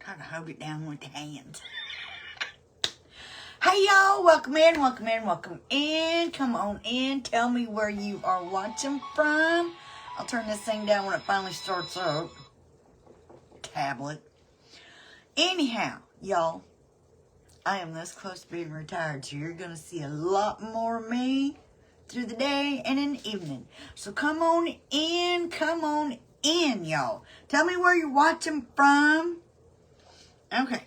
try to hold it down with the hands. Hey y'all, welcome in, welcome in, welcome in. Come on in, tell me where you are watching from. I'll turn this thing down when it finally starts up. Tablet. Anyhow, y'all, I am this close to being retired, so you're going to see a lot more of me through the day and in the evening. So come on in, y'all. Tell me where you're watching from. Okay.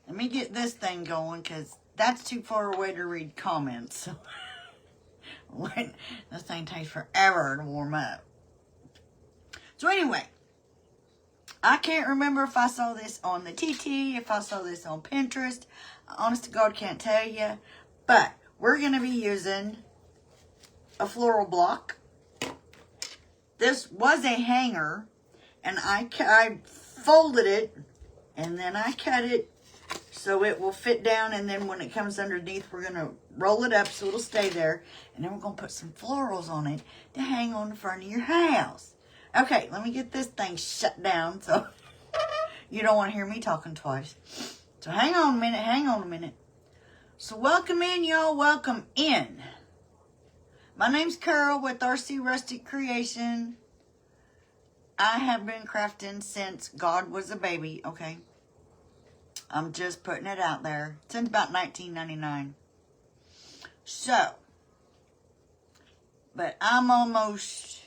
Let me get this thing going, because that's too far away to read comments. This thing takes forever to warm up. So anyway, I can't remember if I saw this on the TT, if I saw this on Pinterest. Honest to God, can't tell you. But we're going to be using a floral block. This was a hanger, and I folded it, and then I cut it so it will fit down, and then when it comes underneath, we're going to roll it up so it'll stay there, and then we're going to put some florals on it to hang on the front of your house. Okay, let me get this thing shut down so you don't want to hear me talking twice. So hang on a minute. So welcome in, y'all, welcome in. My name's Carol with RC Rustic Creation. I have been crafting since God was a baby, okay? I'm just putting it out there. Since about 1999. So, but I'm almost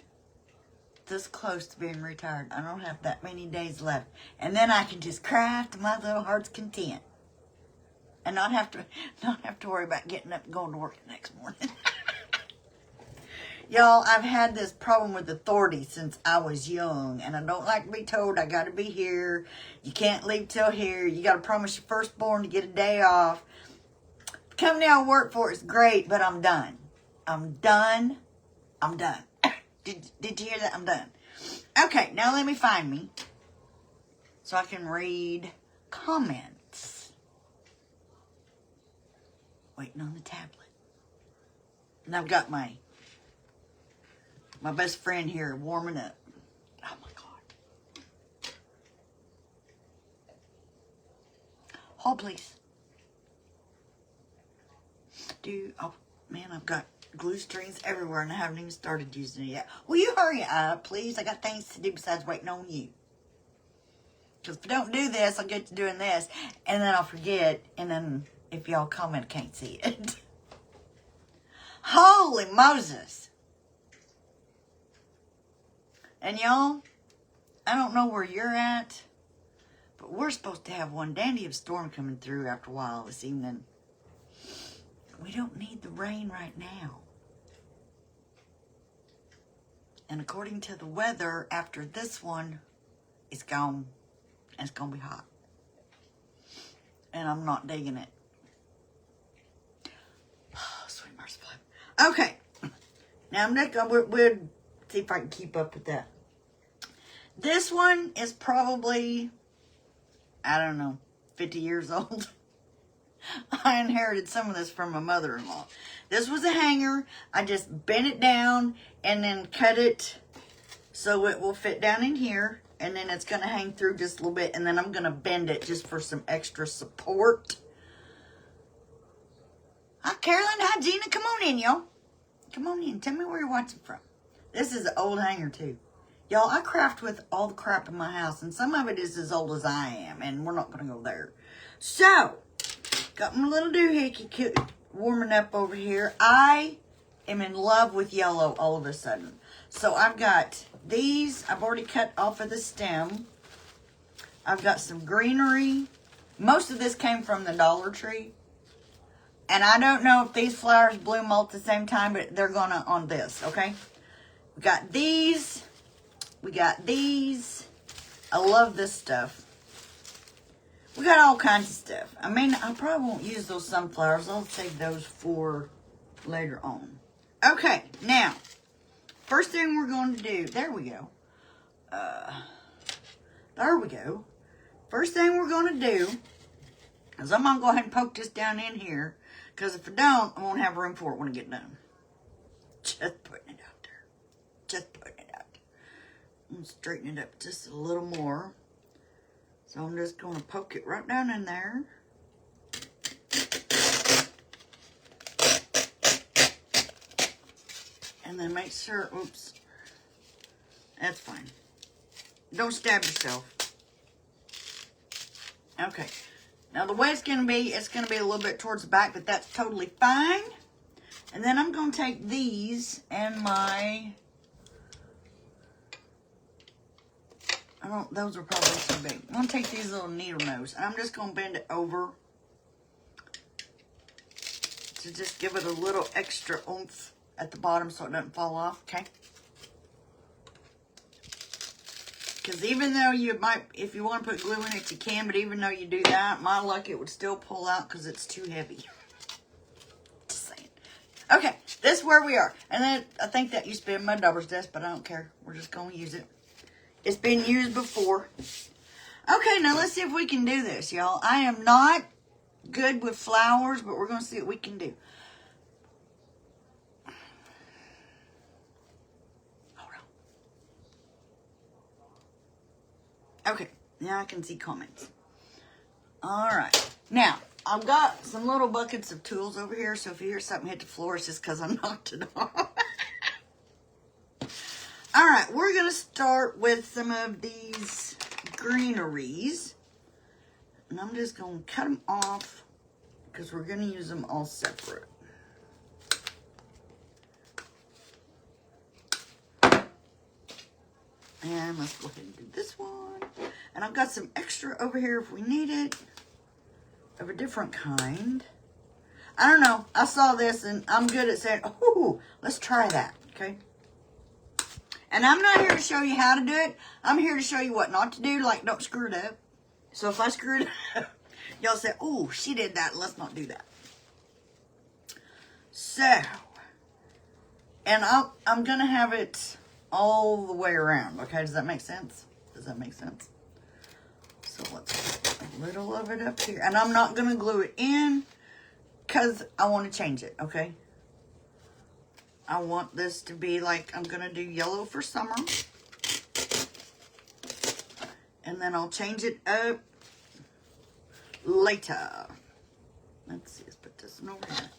this close to being retired. I don't have that many days left. And then I can just craft to my little heart's content. And not have to worry about getting up and going to work the next morning. Y'all, I've had this problem with authority since I was young, and I don't like to be told I got to be here. You can't leave till here. You got to promise your firstborn to get a day off. The company I work for is great, but I'm done. I'm done. Did you hear that? I'm done. Okay, now let me find me so I can read comments. Waiting on the tablet. And I've got my best friend here warming up. Oh my God. Hold please. Oh man, I've got glue strings everywhere and I haven't even started using it yet. Will you hurry up, please? I got things to do besides waiting on you. Because if I don't do this, I'll get to doing this. And then I'll forget. And then if y'all comment, I can't see it. Holy Moses. And y'all, I don't know where you're at, but we're supposed to have one dandy of storm coming through after a while this evening. We don't need the rain right now. And according to the weather, after this one, it's gone. And it's going to be hot. And I'm not digging it. Oh, sweet merciful. Okay. Now, we'll see if I can keep up with that. This one is probably, I don't know, 50 years old. I inherited some of this from my mother-in-law. This was a hanger. I just bent it down and then cut it so it will fit down in here. And then it's going to hang through just a little bit. And then I'm going to bend it just for some extra support. Hi, Carolyn. Hi, Gina. Come on in, y'all. Come on in. Tell me where you're watching from. This is an old hanger, too. Y'all, I craft with all the crap in my house, and some of it is as old as I am, and we're not going to go there. So, got my little doohickey warming up over here. I am in love with yellow all of a sudden. So, I've got these. I've already cut off of the stem. I've got some greenery. Most of this came from the Dollar Tree. And I don't know if these flowers bloom all at the same time, but they're going to on this, okay? We got these. We got these. I love this stuff. We got all kinds of stuff. I mean, I probably won't use those sunflowers. I'll save those for later on. Okay, now, first thing we're going to do, there we go. There we go. First thing we're going to do is I'm going to go ahead and poke this down in here, because if I don't, I won't have room for it when I get done. Just putting it out there. Just putting it out there. I'm going to straighten it up just a little more. So I'm just going to poke it right down in there. And then make sure, oops, that's fine. Don't stab yourself. Okay. Now the way it's going to be a little bit towards the back, but that's totally fine. And then I'm going to take these and my, those are probably too big. I'm going to take these little needle nose, and I'm just going to bend it over to just give it a little extra oomph at the bottom so it doesn't fall off, okay? Because even though you might, if you want to put glue in it, you can, but even though you do that, my luck, it would still pull out because it's too heavy. Just saying. Okay, this is where we are. And then I think that used to be a mud dauber's desk, but I don't care. We're just going to use it. It's been used before. Okay, now let's see if we can do this, y'all. I am not good with flowers, but we're going to see what we can do. Okay, now I can see comments. All right. Now, I've got some little buckets of tools over here, so if you hear something hit the floor, it's just because I knocked it off. All right, we're going to start with some of these greeneries. And I'm just going to cut them off because we're going to use them all separate. And let's go ahead and do this one. And I've got some extra over here if we need it, of a different kind. I don't know. I saw this and I'm good at saying, oh, let's try that, okay? And I'm not here to show you how to do it. I'm here to show you what not to do, like don't screw it up. So if I screw it up, y'all say, oh, she did that. Let's not do that. So, and I'm going to have it all the way around, okay? Does that make sense? Does that make sense? So let's put a little of it up here. And I'm not going to glue it in because I want to change it, okay? I want this to be like, I'm going to do yellow for summer. And then I'll change it up later. Let's see, let's put this one over here.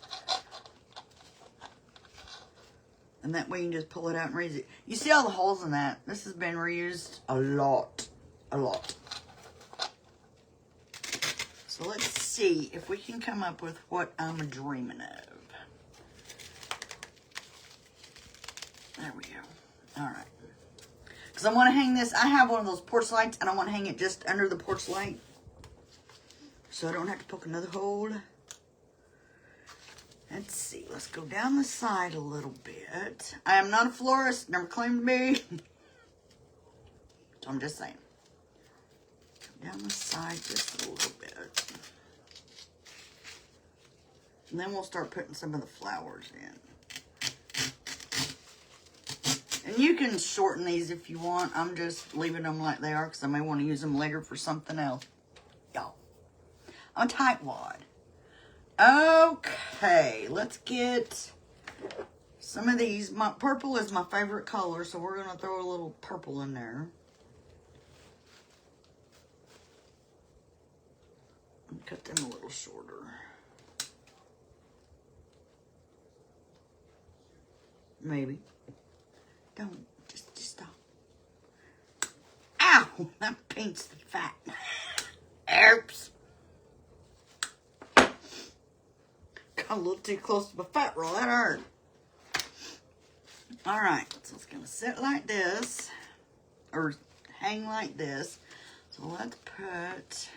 And that way you can just pull it out and raise it. You see all the holes in that? This has been reused a lot. A lot. So let's see if we can come up with what I'm dreaming of. There we go. All right. Because I want to hang this. I have one of those porch lights, and I want to hang it just under the porch light. So I don't have to poke another hole. Let's see. Let's go down the side a little bit. I am not a florist. Never claimed to be. So I'm just saying. Go down the side just a little bit. And then we'll start putting some of the flowers in. And you can shorten these if you want. I'm just leaving them like they are because I may want to use them later for something else. Y'all. I'm a tightwad. Okay, let's get some of these. My purple is my favorite color, so we're going to throw a little purple in there. And cut them a little shorter. Maybe. Don't. Just stop. Ow! That paints the fat. Oops. Got a little too close to my fat roll. That hurt. Alright. So it's going to sit like this. Or hang like this. So let's put...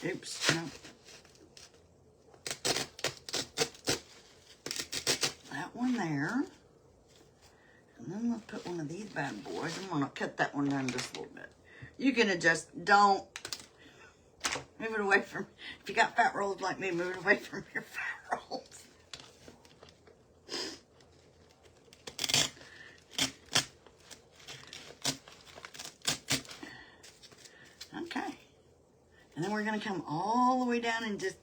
Oops. No. That one there. And then let's put one of these bad boys. I'm going to cut that one down just a little bit. You can adjust. Don't move it away from, if you got fat rolls like me, move it away from your fat rolls. Okay. And then we're going to come all the way down and just,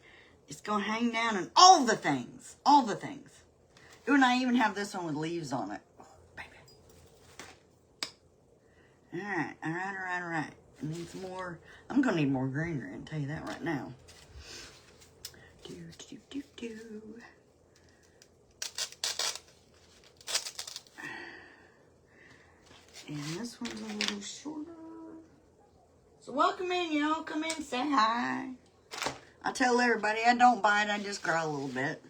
it's going to hang down and all the things. All the things. Ooh, and I even have this one with leaves on it. Oh, baby. Alright, alright. I need some more. I'm gonna need more greenery, I'll tell you that right now. And this one's a little shorter. So welcome in, y'all. Come in, say hi. I tell everybody I don't bite, I just grow a little bit.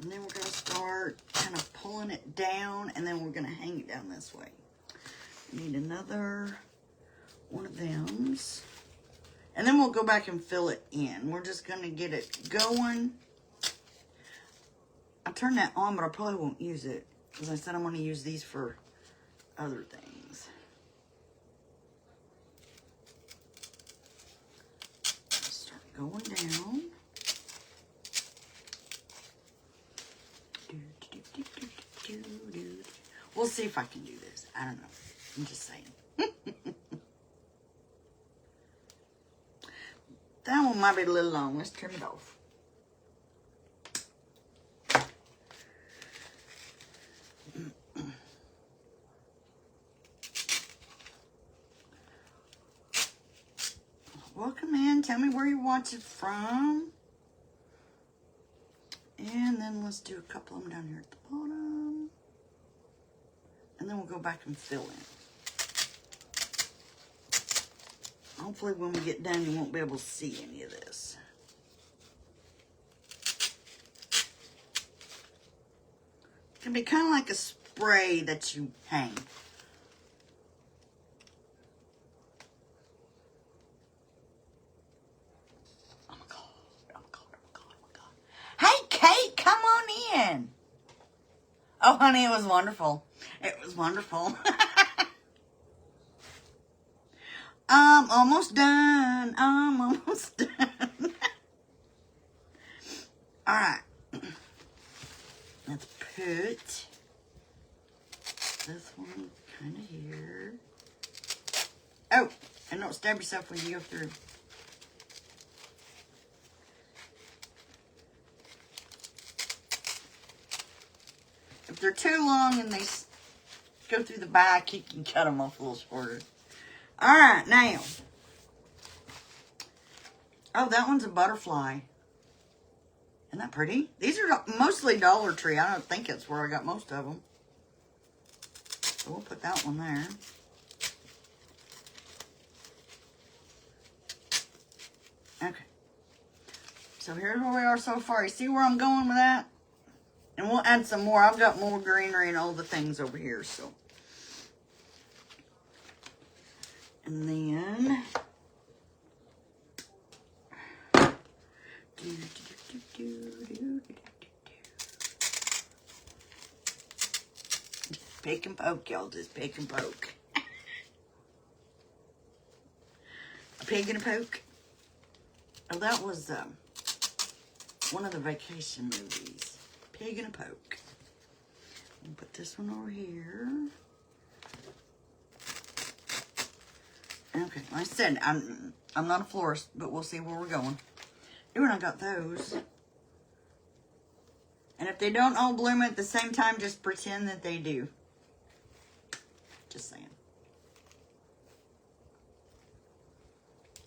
And then we're going to start kind of pulling it down, and then we're going to hang it down this way. Need another one of them. And then we'll go back and fill it in. We're just going to get it going. I turned that on, but I probably won't use it, because I said I'm going to use these for other things. Start going down. We'll see if I can do this. I don't know. I'm just saying. That one might be a little long. Let's trim it off. Welcome in. Tell me where you're watching from. And then let's do a couple of them down here at the bottom. And then we'll go back and fill in. Hopefully when we get done, you won't be able to see any of this. It can be kind of like a spray that you hang. Oh my God. Oh my God. Oh my God. Oh my God. Hey, Kate, come on in. Oh, honey, it was wonderful. It was wonderful. I'm almost done. I'm almost done. All right. Let's put this one kind of here. Oh, and don't stab yourself when you go through. If they're too long and they go through the back, you can cut them off a little shorter. All right, now. Oh, that one's a butterfly. Isn't that pretty? These are mostly Dollar Tree. I don't think it's where I got most of them. So we'll put that one there. Okay. So here's where we are so far. You see where I'm going with that? And we'll add some more. I've got more greenery and all the things over here, so. And then pick and poke, y'all. Just pick and poke. A pig and a poke. Oh, that was one of the vacation movies. Pig and a poke. We'll put this one over here. Okay, like I said, I'm not a florist, but we'll see where we're going. Ooh, and I got those. And if they don't all bloom at the same time, just pretend that they do. Just saying.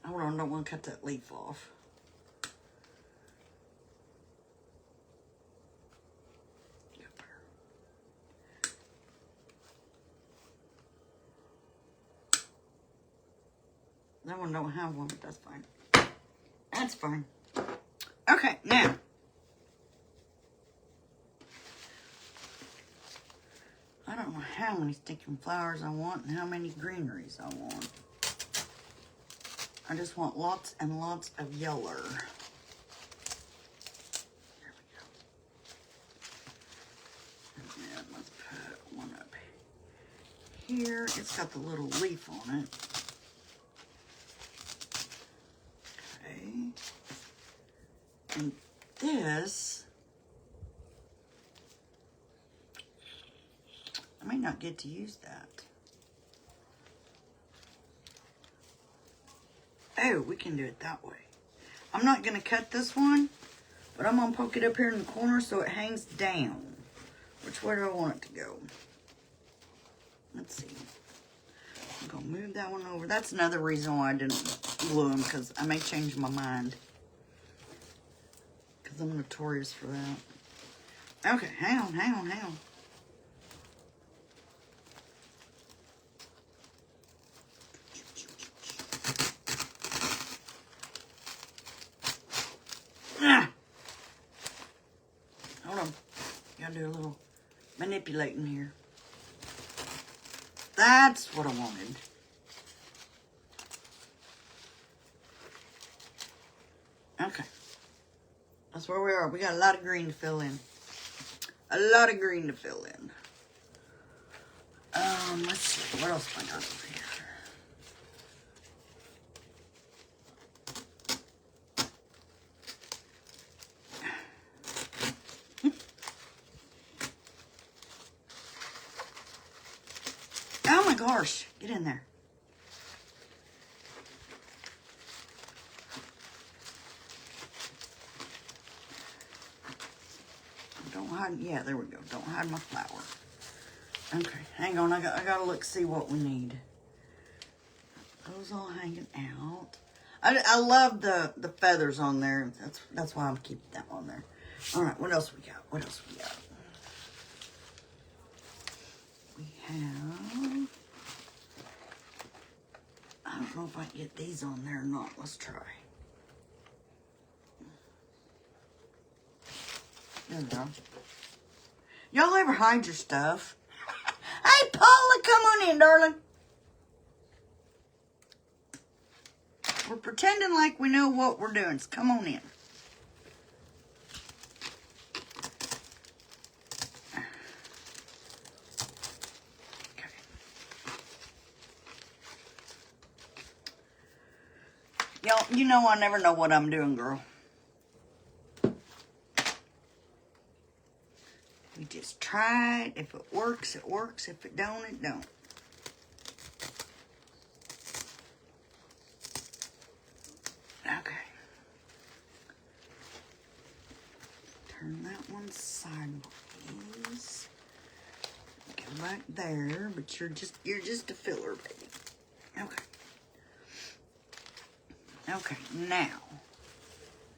Hold on, I don't want to cut that leaf off. That one don't have one, but that's fine. That's fine. Okay, now. I don't know how many stinking flowers I want and how many greeneries I want. I just want lots and lots of yellow. There we go. And then let's put one up here. It's got the little leaf on it. And this, I may not get to use that. Oh, we can do it that way. I'm not going to cut this one, but I'm going to poke it up here in the corner so it hangs down. Which way do I want it to go? Let's see. move that one over. That's another reason why I didn't glue them, because I may change my mind. Because I'm notorious for that. Okay, hang on. Hold on. Gotta do a little manipulating here. That's what I wanted. Okay. That's where we are. We got a lot of green to fill in. Let's see. What else have I got over here? Oh my gosh. Get in there. Don't hide. Yeah, there we go. Don't hide my flower. Okay, hang on. I gotta look, see what we need. Those all hanging out. I love the feathers on there. That's why I'm keeping that on there. All right, what else we got? We have. I don't know if I can get these on there or not. Let's try. There we go. Y'all ever hide your stuff? Hey, Paula, come on in, darling. We're pretending like we know what we're doing, so come on in. Okay. Y'all, you know I never know what I'm doing, girl. We just try it. If it works, it works. If it don't, it don't. Okay. Turn that one sideways. Go back there, but you're just a filler, baby. Okay. Okay, now.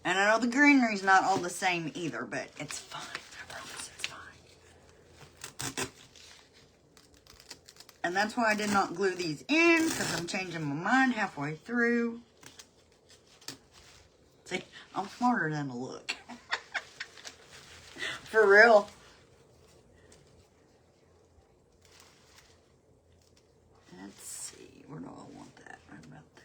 And I know the greenery's not all the same either, but it's fine. I promise it's fine. And that's why I did not glue these in, because I'm changing my mind halfway through. See, I'm smarter than I look. For real. Let's see, where do I want that? Right about there.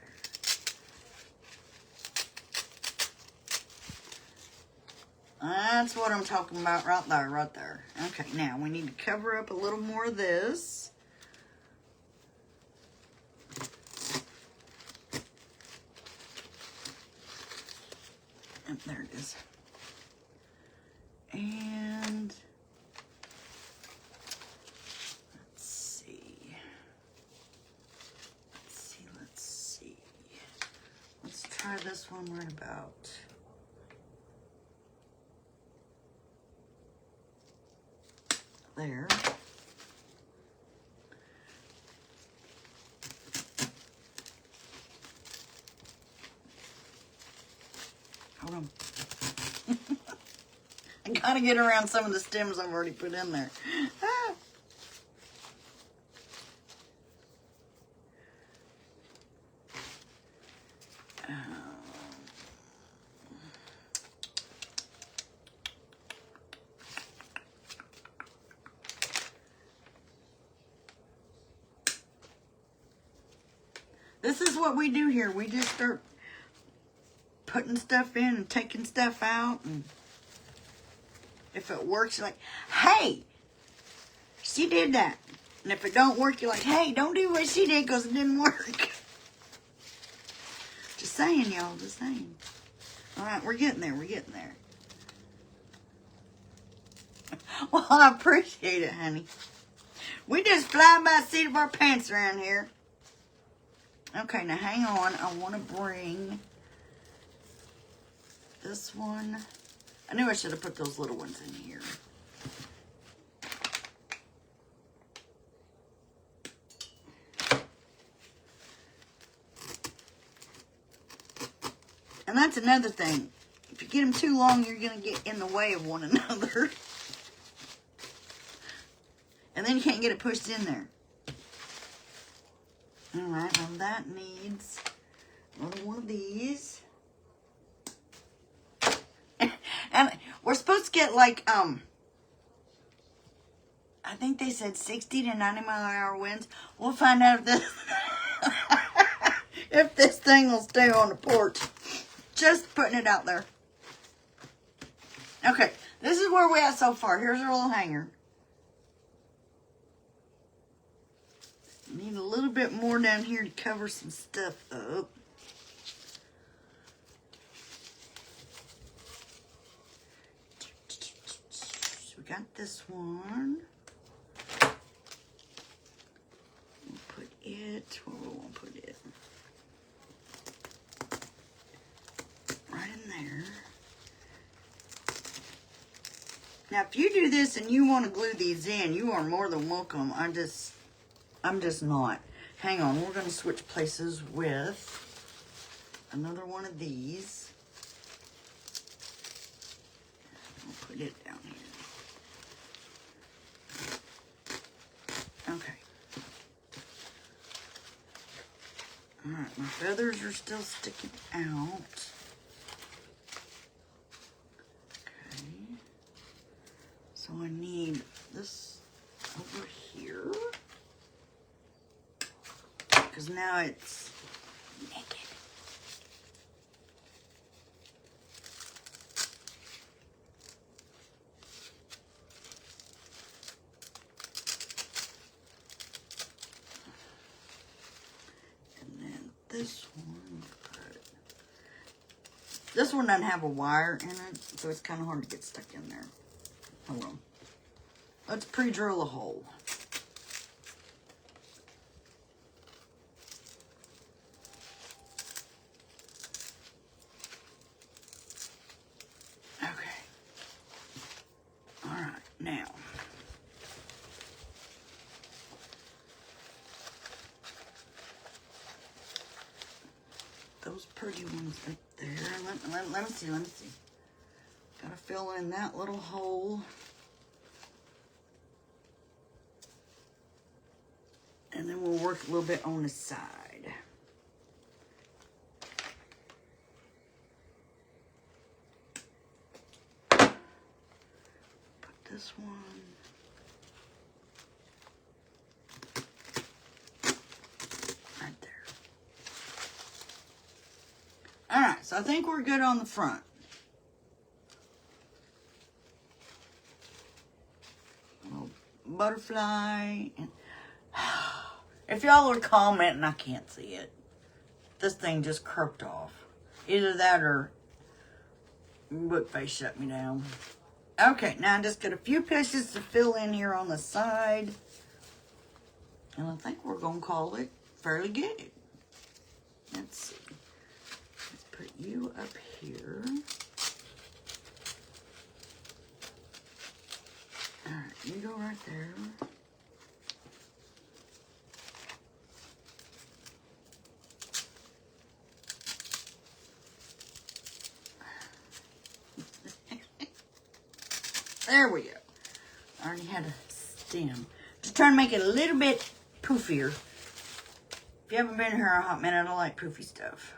That's what I'm talking about right there. Okay, now we need to cover up a little more of this. Oh, there it is. And let's see. Let's try this one right about. There. Hold on. I gotta get around some of the stems I've already put in there. Ah. This is what we do here. We just start putting stuff in and taking stuff out. And if it works, you're like, hey, she did that. And if it don't work, you're like, hey, don't do what she did because it didn't work. Just saying, y'all. Just saying. All right, we're getting there. Well, I appreciate it, honey. We just fly by the seat of our pants around here. Okay, now hang on. I want to bring this one. I knew I should have put those little ones in here. And that's another thing. If you get them too long, you're going to get in the way of one another. And then you can't get it pushed in there. Alright, now that needs another one of these. And we're supposed to get like, I think they said 60 to 90 mile an hour winds. We'll find out if this, if this thing will stay on the porch. Just putting it out there. Okay, this is where we're at so far. Here's our little hanger. Need a little bit more down here to cover some stuff up. So we got this one. We'll put it, where we want to put it. Right in there. Now, if you do this and you want to glue these in, you are more than welcome. I'm just not. Hang on, we're going to switch places with another one of these. We'll put it down here. Okay. Alright, my feathers are still sticking out. So I need this over here, because now it's naked. And then this one doesn't have a wire in it, so it's kind of hard to get stuck in there. Hold on. Let's pre-drill a hole. Okay. All right, now. Those pretty ones up there. Let me see. Gotta fill in that little hole. And then we'll work a little bit on the side. Put this one. Right there. Alright, so I think we're good on the front. Butterfly. And if y'all are commenting, I can't see it. This thing just crooked off. Either that or Bookface shut me down. Okay, now I just got a few pieces to fill in here on the side. And I think we're going to call it fairly good. Let's see. Let's put you up here. Alright, you go right there. There we go. I already had a stem. Just trying to make it a little bit poofier. If you haven't been here a hot minute, I like poofy stuff.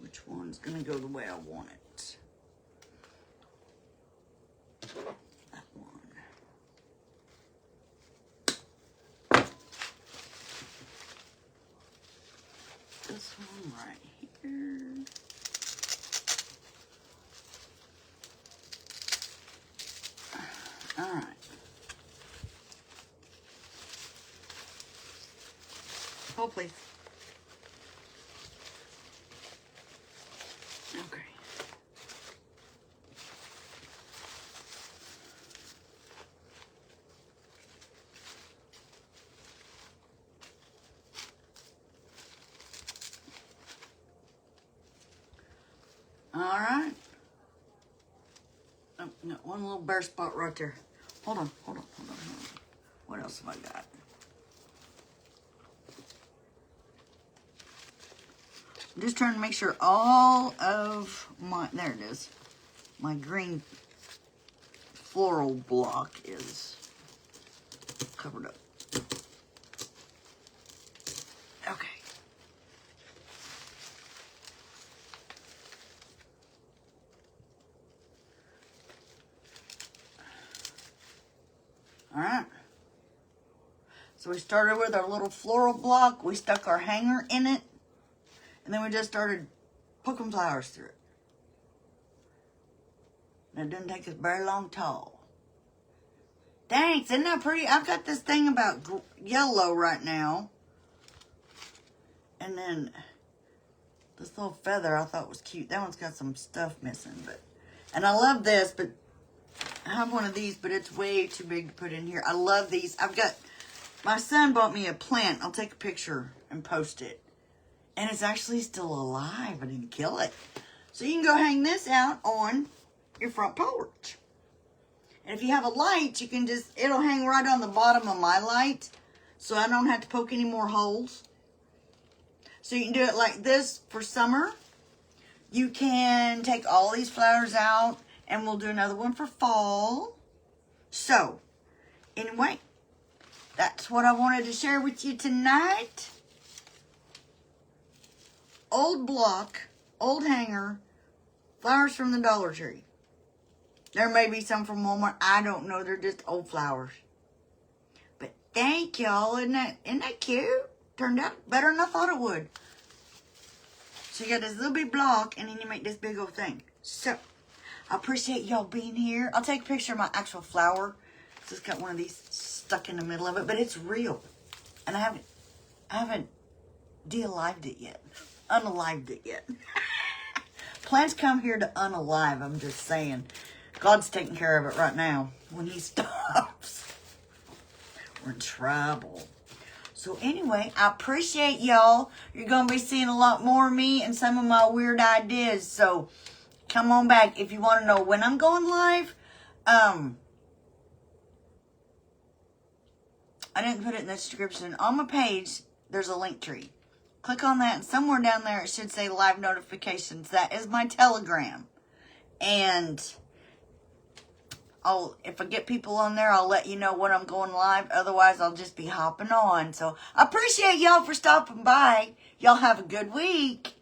Which one's gonna go the way I want it? That one. This one right here. All right. Hold, please. Okay. All right. Oh, no, one little bare spot right there. Hold on. What else have I got? I'm just trying to make sure all of my, there it is, my green floral block is covered up. Okay. All right. So we started with our little floral block. We stuck our hanger in it. And then we just started poking flowers through it. And it didn't take us very long at all. Thanks. Isn't that pretty? I've got this thing about yellow right now. And then this little feather I thought was cute. That one's got some stuff missing. And I love this, but I have one of these, but it's way too big to put in here. I love these. My son bought me a plant. I'll take a picture and post it. And it's actually still alive. I didn't kill it. So you can go hang this out on your front porch. And if you have a light, you can it'll hang right on the bottom of my light. So I don't have to poke any more holes. So you can do it like this for summer. You can take all these flowers out. And we'll do another one for fall. So, anyway, that's what I wanted to share with you tonight. Old block, old hanger, flowers from the Dollar Tree. There may be some from Walmart. I don't know. They're just old flowers. But thank y'all. Isn't that cute? Turned out better than I thought it would. So you got this little big block, and then you make this big old thing. So, I appreciate y'all being here. I'll take a picture of my actual flower. It's just got one of these stuck in the middle of it, but it's real. And I haven't de-alived it yet. Unalived it yet. Plants come here to unalive, I'm just saying. God's taking care of it right now. When he stops, we're in trouble. So anyway, I appreciate y'all. You're going to be seeing a lot more of me and some of my weird ideas. So come on back if you want to know when I'm going live. I didn't put it in the description. On my page, there's a link tree. Click on that, and somewhere down there it should say live notifications. That is my Telegram. And if I get people on there, I'll let you know when I'm going live. Otherwise, I'll just be hopping on. So I appreciate y'all for stopping by. Y'all have a good week.